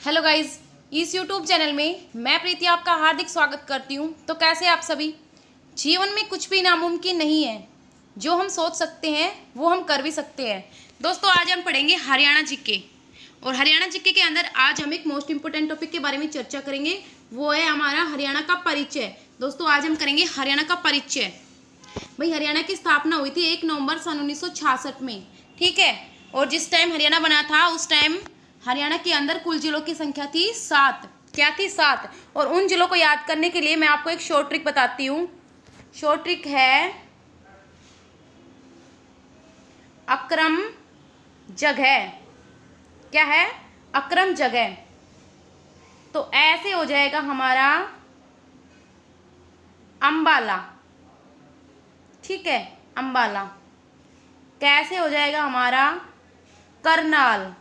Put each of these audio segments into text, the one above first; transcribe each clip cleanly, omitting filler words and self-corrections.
Hello guys, इस YouTube channel में मैं प्रीति आपका हार्दिक स्वागत करती हूँ। तो कैसे आप सभी। जीवन में कुछ भी नामुमकिन नहीं है। जो हम सोच सकते हैं वो हम कर भी सकते हैं। दोस्तों, आज हम पढ़ेंगे हरियाणा जीके। और हरियाणा जीके के अंदर आज हम एक मोस्ट इंपोर्टेंट टॉपिक के बारे में चर्चा करेंगे। वो है हमारा हरियाणा का परिचय। दोस्तों, आज हम करेंगे हरियाणा का परिचय। भाई, हरियाणा की स्थापना हुई थी 1 नवंबर सन 1966 में। ठीक है। और जिस टाइम हरियाणा बना था उस टाइम हरियाणा के अंदर कुल जिलों की संख्या थी 7। क्या थी? 7। और उन जिलों को याद करने के लिए मैं आपको एक शॉर्ट ट्रिक बताती हूँ। शॉर्ट ट्रिक है अक्रम जगह। क्या है? अक्रम जगह। तो ऐसे हो जाएगा हमारा अंबाला। ठीक है, अंबाला। कैसे हो जाएगा हमारा करनाल।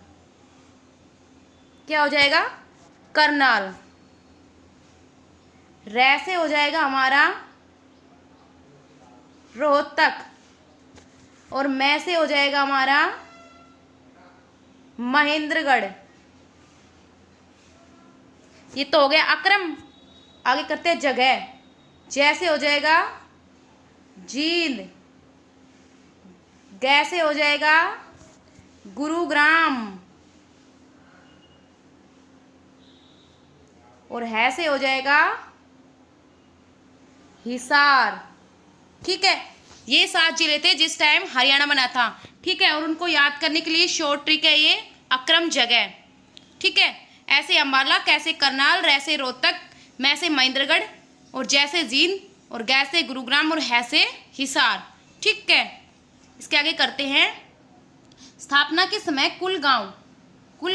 क्या हो जाएगा? करनाल। रैसे हो जाएगा हमारा रोहतक। और मैं से हो जाएगा हमारा महेंद्रगढ़। ये तो हो गया अक्रम। आगे करते हैं जगह। जैसे हो जाएगा जींद। गैसे हो जाएगा गुरुग्राम। और है से हो जाएगा हिसार। ठीक है। ये 7 जिले थे जिस टाइम हरियाणा बना था। ठीक है। और उनको याद करने के लिए शॉर्ट ट्रिक है ये अक्रम जगह। ठीक है। ऐसे अंबाला, कैसे करनाल, रैसे रोहतक, मैं से महेंद्रगढ़, और जैसे जींद, और गैसे गुरुग्राम, और है से हिसार। ठीक है। इसके आगे करते हैं स्थापना के समय कुल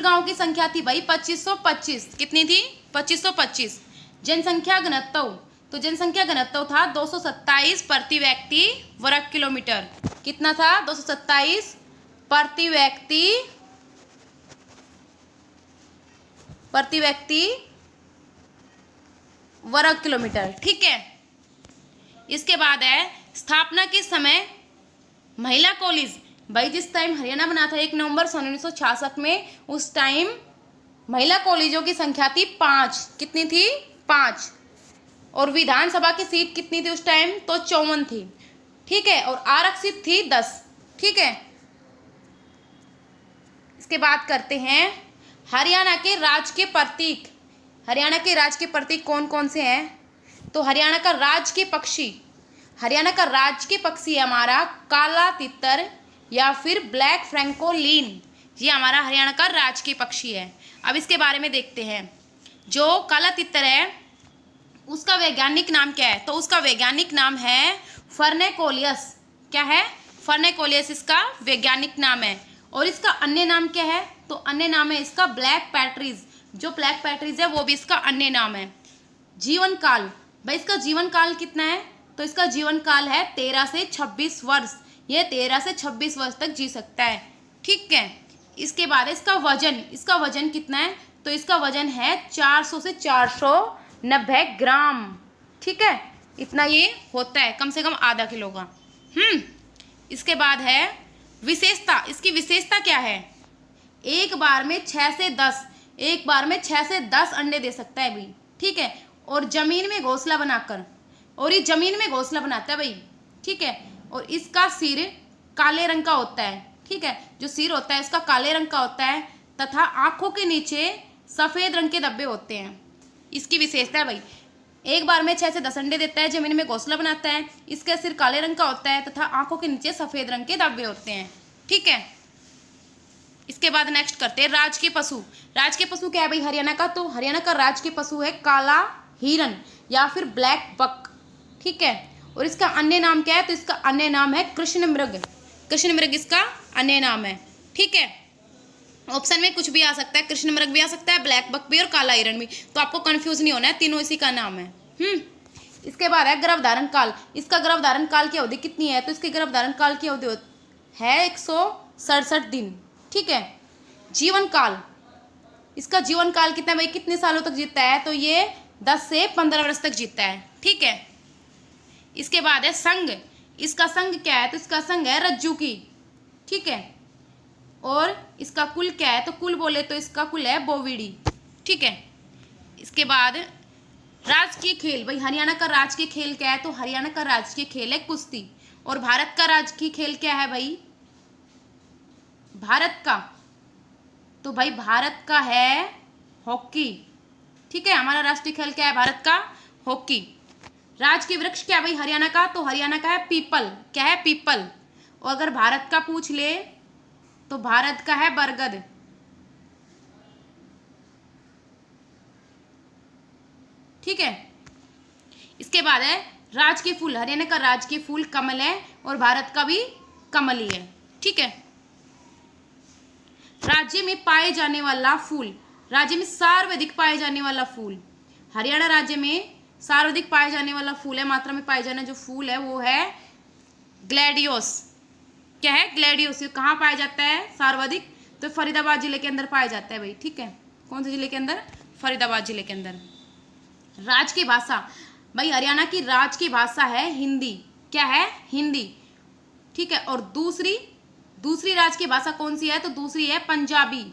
गांव की संख्या थी भाई 2525। कितनी थी? 2525। जनसंख्या घनत्व, तो जनसंख्या घनत्व था 227 प्रति व्यक्ति वर्ग किलोमीटर। कितना था? 227 प्रति व्यक्ति वर्ग किलोमीटर। ठीक है। इसके बाद है स्थापना के समय महिला कॉलेज। भाई, जिस टाइम हरियाणा बना था 1 नवंबर सन 1966 में, उस टाइम महिला कॉलेजों की संख्या थी 5। कितनी थी? 5। और विधानसभा की सीट कितनी थी उस टाइम? तो 54 थी। ठीक है। और आरक्षित थी 10। ठीक है। इसके बाद करते हैं हरियाणा के राज्य के प्रतीक। हरियाणा के राज्य के प्रतीक कौन कौन से हैं? तो हरियाणा का राज्य के पक्षी है हमारा काला तितर या फिर ब्लैक फ्रैंकोलिन। ये हमारा हरियाणा का राजकीय पक्षी है। अब इसके बारे में देखते हैं। जो काला तितर है उसका वैज्ञानिक नाम क्या है? तो उसका वैज्ञानिक नाम है फर्नेकोलियस। क्या है? फर्नेकोलियस इसका वैज्ञानिक नाम है। और इसका अन्य नाम क्या है? तो अन्य नाम है इसका ब्लैक पैट्रीज। जो ब्लैक पैट्रीज है वो भी इसका अन्य नाम है। जीवन काल, भाई इसका जीवन काल कितना है? तो इसका जीवन काल है 13 से 26 वर्ष। ये 13 से 26 वर्ष तक जी सकता है। ठीक है। इसके बाद इसका वजन कितना है? तो इसका वजन है 400 से 490 ग्राम। ठीक है। इतना ये होता है, कम से कम आधा किलो का। इसके बाद है विशेषता। इसकी विशेषता क्या है? एक बार में 6 से 10 अंडे दे सकता है भाई। ठीक है। और जमीन में घोंसला बनाता है भाई। ठीक है। और इसका सिर काले रंग का होता है। ठीक है। जो सिर होता है इसका काले रंग का होता है तथा आंखों के नीचे सफेद रंग के धब्बे होते हैं। इसकी विशेषता है भाई। एक बार में 6 से 10 अंडे देता है, जमीन में घोंसला बनाता है, इसका सिर काले रंग का होता है तथा आंखों के नीचे सफेद रंग के धब्बे होते हैं। ठीक है। इसके बाद नेक्स्ट करते हैं राजकीय पशु। राजकीय पशु क्या है भाई हरियाणा का? तो हरियाणा का राजकीय पशु है काला हिरन या फिर ब्लैक बक। ठीक है। और इसका अन्य नाम क्या है? तो इसका अन्य नाम है कृष्ण मृग इसका अन्य नाम है। ठीक है। ऑप्शन में कुछ भी आ सकता है, कृष्ण मृग भी आ सकता है, ब्लैक बक भी और काला हिरन भी। तो आपको कंफ्यूज नहीं होना है, तीनों इसी का नाम है। इसके बाद है गर्भधारण काल। इसका गर्भधारण काल की अवधि कितनी है? तो इसके गर्भधारण काल की अवधि है 167 दिन। ठीक है। जीवन काल, इसका जीवन काल कितना है भाई? कितने सालों तक जीता है? तो ये 10 से 15 वर्ष तक जीता है। ठीक है। इसके बाद है संघ। इसका संघ क्या है? तो इसका संघ है रज्जू की। ठीक है। और इसका कुल क्या है? तो कुल बोले तो इसका कुल है बोविडी। ठीक है। इसके बाद राजकीय खेल, भाई हरियाणा का राजकीय खेल क्या है? तो हरियाणा का राजकीय खेल है कुश्ती। और भारत का राजकीय खेल क्या है भाई? भारत का, तो भाई भारत का है हॉकी। ठीक है, हमारा राष्ट्रीय खेल क्या है भारत का? हॉकी। राजकीय वृक्ष क्या है भाई हरियाणा का? तो हरियाणा का है पीपल। क्या है? पीपल। और अगर भारत का पूछ ले तो भारत का है बरगद। ठीक है। इसके बाद है राजकीय फूल, हरियाणा का राजकीय फूल कमल है और भारत का भी कमल ही है। ठीक है। राज्य में पाए जाने वाला फूल, राज्य में सर्वाधिक पाए जाने वाला फूल, हरियाणा राज्य में सर्वाधिक पाए जाने वाला फूल है, मात्रा में पाए जाने जो फूल है वो है ग्लैडियोस। क्या है? ग्लैडियोस। ये कहाँ पाया जाता है सर्वाधिक? तो फरीदाबाद जिले के अंदर पाया जाता है भाई। ठीक है, कौन से जिले के अंदर? फरीदाबाद जिले के अंदर। राज की भाषा, भाई हरियाणा की राज की भाषा है हिंदी। क्या है? हिंदी। ठीक है। और दूसरी राज की भाषा कौन सी है? तो दूसरी है पंजाबी।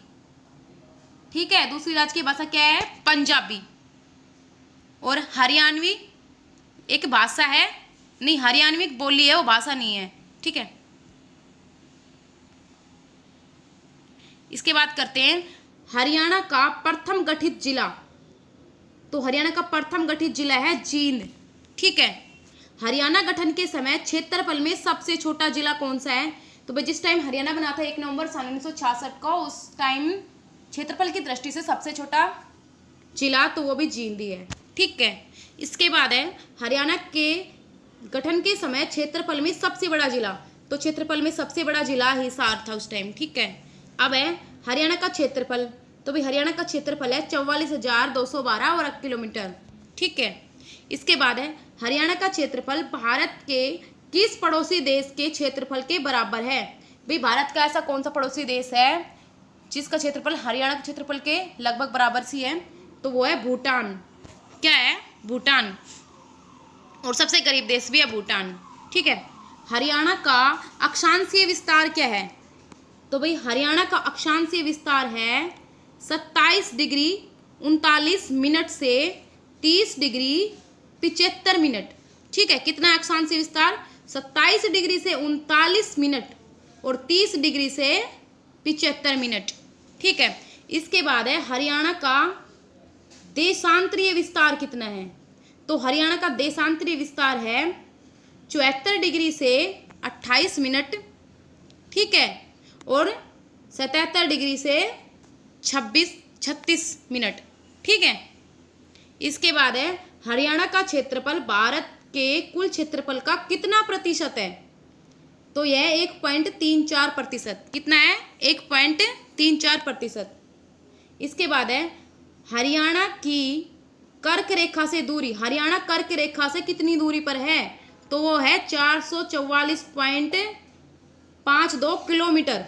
ठीक है, दूसरी राज की भाषा क्या है? पंजाबी। और हरियाणवी एक भाषा है, नहीं हरियाणवी एक बोली है, वो भाषा नहीं है। ठीक है। इसके बाद करते हैं हरियाणा का प्रथम गठित जिला। तो हरियाणा का प्रथम गठित जिला है जींद। ठीक है। हरियाणा गठन के समय क्षेत्रफल में सबसे छोटा जिला कौन सा है? तो भाई जिस टाइम हरियाणा बना था 1 नवंबर सन 1966 को, उस टाइम क्षेत्रफल की दृष्टि से सबसे छोटा जिला तो वो भी जींद ही है। ठीक है। इसके बाद है हरियाणा के गठन के समय क्षेत्रफल में सबसे बड़ा जिला, तो क्षेत्रफल में सबसे बड़ा जिला हिसार था उस टाइम। ठीक है। अब है हरियाणा का क्षेत्रफल, तो भाई हरियाणा का क्षेत्रफल है 44,212 वर्ग किलोमीटर। ठीक है। इसके बाद है हरियाणा का क्षेत्रफल भारत के किस पड़ोसी देश के क्षेत्रफल के बराबर है? भाई भारत का ऐसा कौन सा पड़ोसी देश है जिसका क्षेत्रफल हरियाणा के क्षेत्रफल के लगभग बराबर सी है? तो वो है भूटान। क्या है? भूटान। और सबसे गरीब देश भी है भूटान। ठीक है। हरियाणा का अक्षांशीय विस्तार क्या है? तो भाई हरियाणा का अक्षांशीय विस्तार है 27 डिग्री 39 मिनट से 30 डिग्री 75 मिनट। ठीक है। कितना है अक्षांशीय विस्तार? 27 डिग्री से 39 मिनट और 30 डिग्री से 75 मिनट। ठीक है। इसके बाद है हरियाणा का देशांतरीय विस्तार कितना है? तो हरियाणा का देशांतरीय विस्तार है 74 डिग्री से 28 मिनट। ठीक है। और 77 डिग्री से 36 मिनट। ठीक है। इसके बाद है हरियाणा का क्षेत्रफल भारत के कुल क्षेत्रफल का कितना प्रतिशत है? तो यह 1.34%। कितना है? 1.34%। इसके बाद है हरियाणा की कर्क रेखा से दूरी, हरियाणा कर्क रेखा से कितनी दूरी पर है? तो वो है 444.52 किलोमीटर।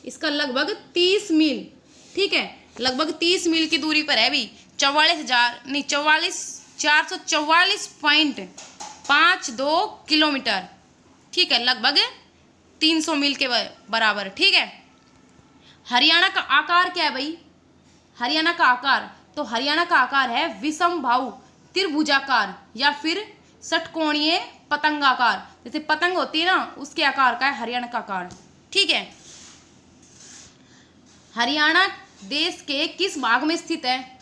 इसका लगभग 30 मील। ठीक है, लगभग 30 मील की दूरी पर है भी। 444.52 किलोमीटर। ठीक है, लगभग 300 मील के बराबर। ठीक है। हरियाणा का आकार क्या है भाई? हरियाणा का आकार, तो हरियाणा का आकार है विषमबाहु त्रिभुजाकार या फिर षटकोणीय पतंगाकार। जैसे पतंग होती है ना, उसके आकार का है हरियाणा का आकार। ठीक है। हरियाणा देश के किस भाग में स्थित है?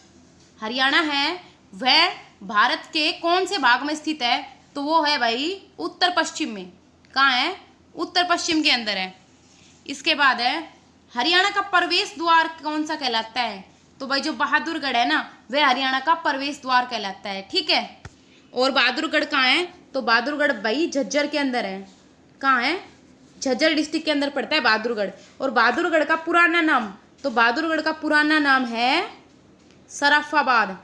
हरियाणा है वह भारत के कौन से भाग में स्थित है? तो वो है भाई उत्तर पश्चिम में। कहाँ है? उत्तर पश्चिम के अंदर है। इसके बाद है हरियाणा का प्रवेश द्वार कौन सा कहलाता है? तो भाई जो बहादुरगढ़ है ना, वह हरियाणा का प्रवेश द्वार कहलाता है। ठीक है। और बहादुरगढ़ कहाँ है? तो बहादुरगढ़ भाई झज्जर के अंदर है। कहाँ है? झज्जर डिस्ट्रिक्ट के अंदर पड़ता है बहादुरगढ़। और बहादुरगढ़ का पुराना नाम, तो बहादुरगढ़ का पुराना नाम है सराफाबाद।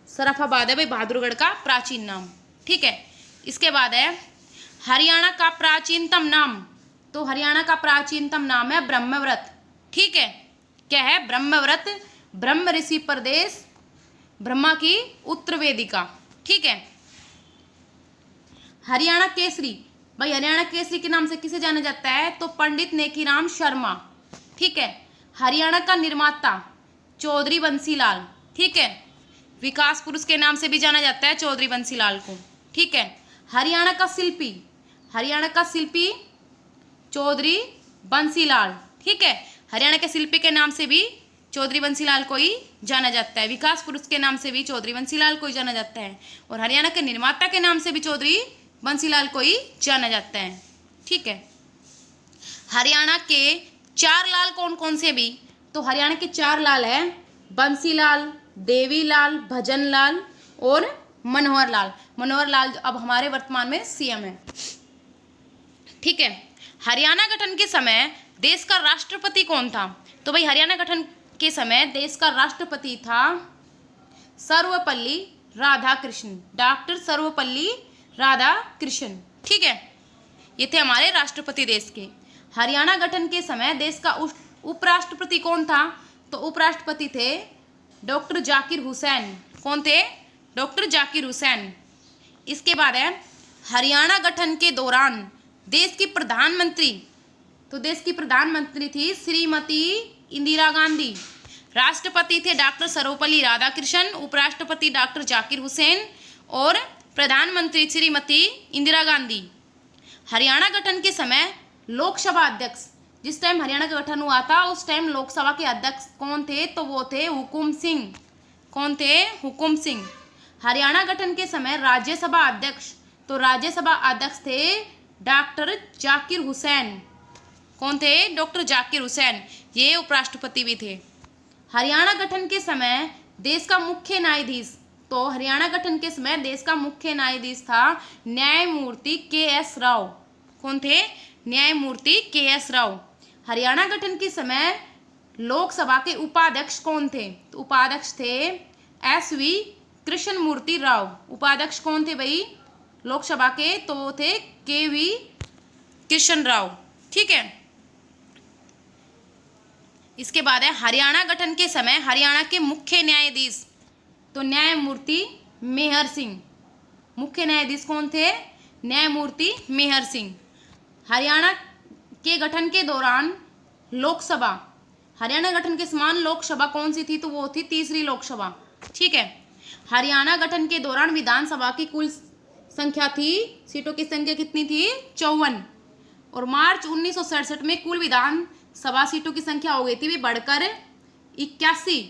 सराफाबाद है भाई बहादुरगढ़ का प्राचीन नाम। ठीक है। इसके बाद है हरियाणा का प्राचीनतम नाम, तो हरियाणा का प्राचीनतम नाम है ब्रह्मव्रत। ठीक है। क्या है? ब्रह्मव्रत, ब्रह्म ऋषि प्रदेश, ब्रह्मा की उत्तर वेदिका। ठीक है। हरियाणा केसरी, भाई हरियाणा केसरी के नाम से किसे जाना जाता है? तो पंडित नेकीराम शर्मा। ठीक है। हरियाणा का निर्माता चौधरी बंसीलाल, ठीक है, विकास पुरुष के नाम से भी जाना जाता है चौधरी बंसीलाल को, ठीक है। हरियाणा का शिल्पी चौधरी बंसीलाल, ठीक है, हरियाणा के शिल्पी के नाम से भी चौधरी बंसीलाल को ही जाना जाता है, विकास पुरुष के नाम से भी चौधरी बंसीलाल को ही जाना जाता है, और हरियाणा के निर्माता के नाम से भी चौधरी बंसीलाल को ही जाना जाता है, ठीक है। हरियाणा के 4 लाल कौन कौन से भी, तो हरियाणा के 4 लाल हैं, बंसीलाल, देवीलाल, भजनलाल और मनोहर लाल। मनोहर लाल अब हमारे वर्तमान में सीएम है, ठीक है। हरियाणा गठन के समय देश का राष्ट्रपति कौन था, तो भाई हरियाणा गठन के समय देश का राष्ट्रपति था सर्वपल्ली राधाकृष्णन, डॉक्टर सर्वपल्ली राधाकृष्णन, ठीक है, ये थे हमारे राष्ट्रपति देश के। हरियाणा गठन के समय देश का उपराष्ट्रपति कौन था, तो उपराष्ट्रपति थे डॉक्टर जाकिर हुसैन। कौन थे, डॉक्टर जाकिर हुसैन। इसके बाद है हरियाणा गठन के दौरान देश की प्रधानमंत्री, तो देश की प्रधानमंत्री थी श्रीमती इंदिरा गांधी, राष्ट्रपति थे डॉक्टर सर्वपल्ली राधाकृष्णन, उपराष्ट्रपति डॉक्टर जाकिर हुसैन और प्रधानमंत्री श्रीमती इंदिरा गांधी। हरियाणा गठन के समय लोकसभा अध्यक्ष, जिस टाइम हरियाणा का गठन हुआ था उस टाइम लोकसभा के अध्यक्ष कौन थे, तो वो थे हुकुम सिंह। कौन थे, हुकुम सिंह। हरियाणा गठन के समय राज्यसभा अध्यक्ष, तो राज्यसभा अध्यक्ष थे डॉक्टर जाकिर हुसैन। कौन थे, डॉक्टर जाकिर हुसैन, ये उपराष्ट्रपति भी थे। हरियाणा गठन के समय देश का मुख्य न्यायाधीश, तो हरियाणा गठन के समय देश का मुख्य न्यायाधीश था न्यायमूर्ति के.एस. राव। कौन थे, न्यायमूर्ति के.एस. राव। हरियाणा गठन के समय लोकसभा के उपाध्यक्ष कौन थे, तो उपाध्यक्ष थे एस.वी. कृष्णमूर्ति राव। उपाध्यक्ष कौन थे भाई लोकसभा के, तो वो थे के.वी. कृष्ण राव, ठीक है। इसके बाद है हरियाणा गठन के समय हरियाणा के मुख्य न्यायाधीश, तो न्यायमूर्ति मेहर सिंह। मुख्य न्यायाधीश कौन थे, न्यायमूर्ति मेहर सिंह। हरियाणा के गठन के दौरान लोकसभा, हरियाणा गठन के समान लोकसभा कौन सी थी, तो वो थी तीसरी लोकसभा, ठीक है। हरियाणा गठन के दौरान विधानसभा की कुल संख्या थी, सीटों की संख्या कितनी थी, 54, और मार्च 1967 में कुल विधानसभा सीटों की संख्या हो गई थी बढ़कर 81,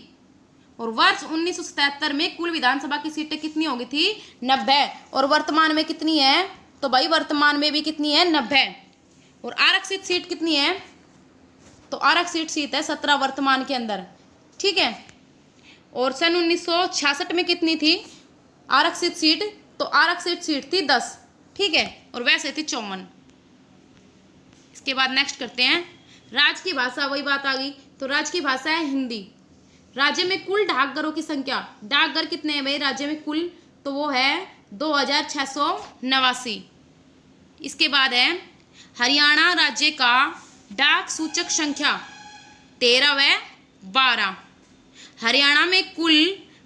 और वर्ष 1977 में कुल विधानसभा की सीटें कितनी हो गई थी, 90, और वर्तमान में कितनी है, तो भाई वर्तमान में भी कितनी है, 90, और आरक्षित सीट कितनी है, तो आरक्षित सीट है 17 वर्तमान के अंदर, ठीक है। और सन 1966 में कितनी थी आरक्षित सीट, तो आरक्षित सीट थी 10, ठीक है, और वैसे थी 54। इसके बाद नेक्स्ट करते हैं राज्य की भाषा, वही बात आ गई, तो राज्य की भाषा है हिंदी। राज्य में कुल डाकघरों की संख्या, डाकघर कितने हैं भाई राज्य में कुल, तो वो है 2689। इसके बाद है हरियाणा राज्य का डाक सूचक संख्या 13 व 12। हरियाणा में कुल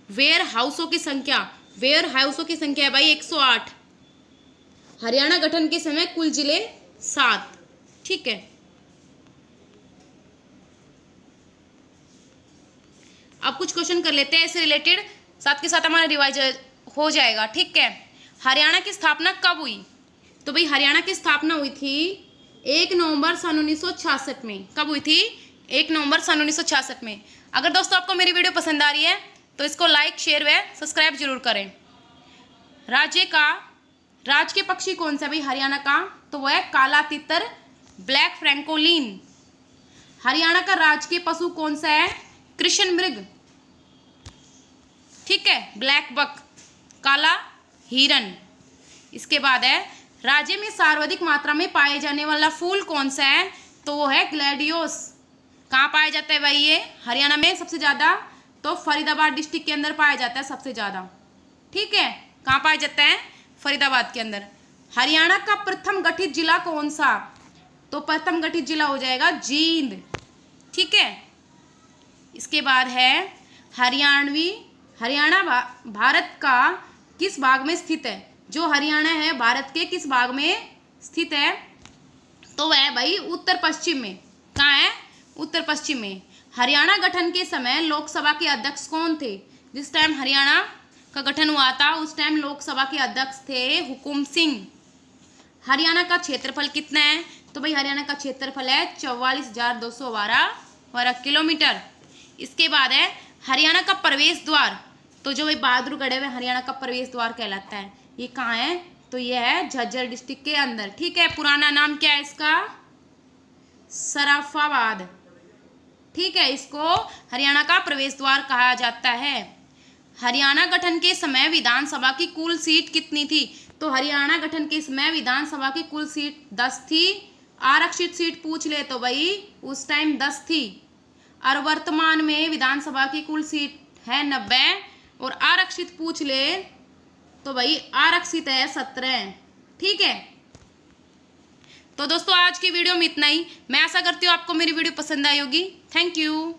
वेयर हाउसों की संख्या, वेयर हाउसों की संख्या है भाई 108। हरियाणा गठन के समय कुल जिले 7, ठीक है। अब कुछ क्वेश्चन कर लेते हैं इससे रिलेटेड, साथ के साथ हमारा रिवाइज हो जाएगा, ठीक है। हरियाणा की स्थापना कब हुई, तो भाई हरियाणा की स्थापना हुई थी 1 नवंबर सन 1966 में। कब हुई थी, 1 नवंबर सन 1966 में। अगर दोस्तों आपको मेरी वीडियो पसंद आ रही है तो इसको लाइक, शेयर व सब्सक्राइब जरूर करें। राज्य के पक्षी कौन सा भाई हरियाणा का, तो वह है काला तितर, ब्लैक फ्रैंकोलिन। हरियाणा का राजकीय पशु कौन सा है, कृष्ण मृग, ठीक है, ब्लैक बक, काला हिरन। इसके बाद है राज्य में सर्वाधिक मात्रा में पाए जाने वाला फूल कौन सा है, तो वो है ग्लैडियोस। कहाँ पाया जाता है भाई ये, हरियाणा में सबसे ज़्यादा, तो फरीदाबाद डिस्ट्रिक्ट के अंदर पाया जाता है सबसे ज़्यादा, ठीक है। कहाँ पाया जाता है, फरीदाबाद के अंदर। हरियाणा का प्रथम गठित जिला कौन सा, तो प्रथम गठित जिला हो जाएगा जींद, ठीक है। इसके बाद है हरियाणा भारत का किस भाग में स्थित है, जो हरियाणा है भारत के किस भाग में स्थित है, तो वह है भाई उत्तर पश्चिम में। कहाँ है, उत्तर पश्चिम में। हरियाणा गठन के समय लोकसभा के अध्यक्ष कौन थे? जिस टाइम हरियाणा का गठन हुआ था उस टाइम लोकसभा के अध्यक्ष थे हुकुम सिंह। हरियाणा का क्षेत्रफल कितना है? तो भाई हरियाणा का क्षेत्रफल है 44,212 वर्ग किलोमीटर। इसके बाद है हरियाणा का प्रवेश द्वार। तो जो भाई बहादुरगढ़ है वह हरियाणा का प्रवेश द्वार कहलाता है। ये कहाँ है? तो ये है झज्जर डिस्ट्रिक्ट के अंदर। ठीक है, पुराना नाम क्या है इसका? सराफाबाद। ठीक है, इसको हरियाणा का प्रवेश द्वार कहा जाता है। हरियाणा गठन के समय विधानसभा की कुल सीट कितनी थी? तो हरियाणा गठन के समय विधानसभा की कुल सीट 10 थी। आरक्षित सीट पूछ ले तो भाई उस टाइम 10 थी। और वर्तमान में विधानसभा की कुल सीट है 90 और आरक्षित पूछ ले तो भाई आरक्षित है 17। ठीक है, तो दोस्तों आज की वीडियो में इतना ही। मैं आशा करती हूँ आपको मेरी वीडियो पसंद आई होगी। Thank you.